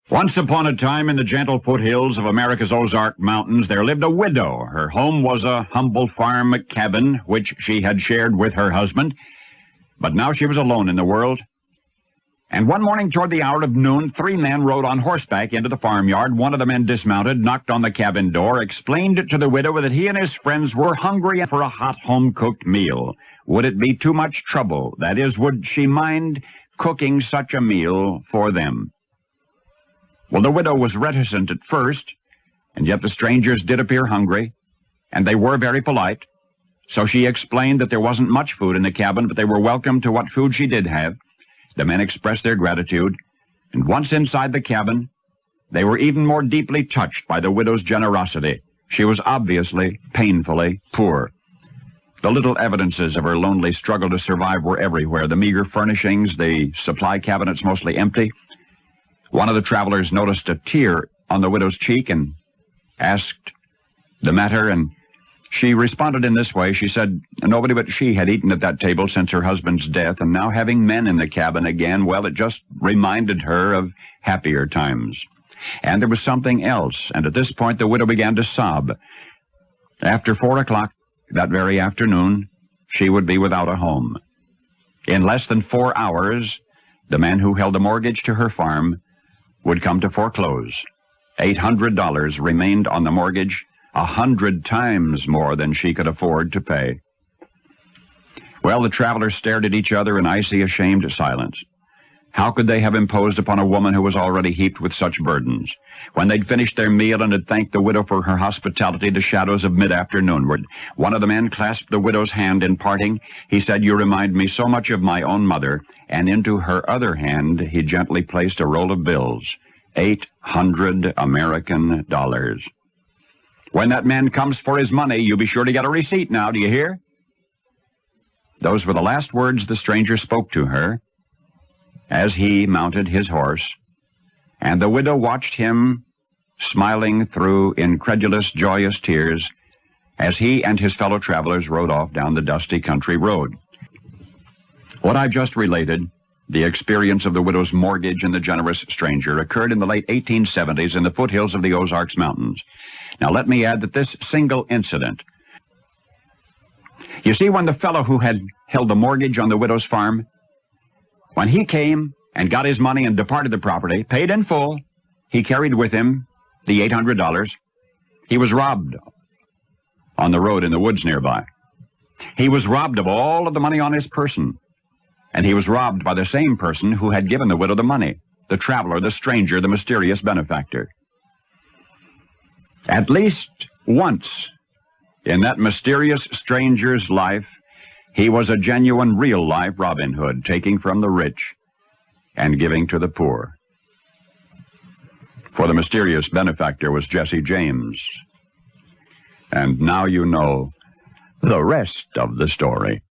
Once upon a time in the gentle foothills of America's Ozark Mountains, there lived a widow. Her home was a humble farm cabin, which she had shared with her husband. But now she was alone in the world. And one morning toward the hour of noon, 3 men rode on horseback into the farmyard. One of the men dismounted, knocked on the cabin door, explained to the widow that he and his friends were hungry for a hot home-cooked meal. Would it be too much trouble? That is, would she mind cooking such a meal for them? Well, the widow was reticent at first, and yet the strangers did appear hungry, and they were very polite. So she explained that there wasn't much food in the cabin, but they were welcome to what food she did have. The men expressed their gratitude, and once inside the cabin, they were even more deeply touched by the widow's generosity. She was obviously painfully poor. The little evidences of her lonely struggle to survive were everywhere. The meager furnishings, the supply cabinets mostly empty. One of the travelers noticed a tear on the widow's cheek and asked the matter, and she responded in this way. She said nobody but she had eaten at that table since her husband's death, and now having men in the cabin again, well, it just reminded her of happier times. And there was something else, and at this point the widow began to sob. After 4 o'clock that very afternoon, she would be without a home. In less than 4 hours, the man who held a mortgage to her farm would come to foreclose. $800 remained on the mortgage, 100 times more than she could afford to pay. Well, the travelers stared at each other in icy, ashamed silence. How could they have imposed upon a woman who was already heaped with such burdens? When they'd finished their meal and had thanked the widow for her hospitality, the shadows of mid-afternoonward, one of the men clasped the widow's hand in parting. He said, "You remind me so much of my own mother," and into her other hand he gently placed a roll of bills, 800 American dollars. "When that man comes for his money, you be sure to get a receipt now, do you hear?" Those were the last words the stranger spoke to her as he mounted his horse, and the widow watched him smiling through incredulous, joyous tears as he and his fellow travelers rode off down the dusty country road. What I just related, the experience of the widow's mortgage and the generous stranger, occurred in the late 1870s in the foothills of the Ozarks Mountains. Now let me add that this single incident, you see, when the fellow who had held the mortgage on the widow's farm, when he came and got his money and departed the property, paid in full, he carried with him the $800. He was robbed on the road in the woods nearby. He was robbed of all of the money on his person, and he was robbed by the same person who had given the widow the money, the traveler, the stranger, the mysterious benefactor. At least once in that mysterious stranger's life, he was a genuine, real-life Robin Hood, taking from the rich and giving to the poor. For the mysterious benefactor was Jesse James. And now you know the rest of the story.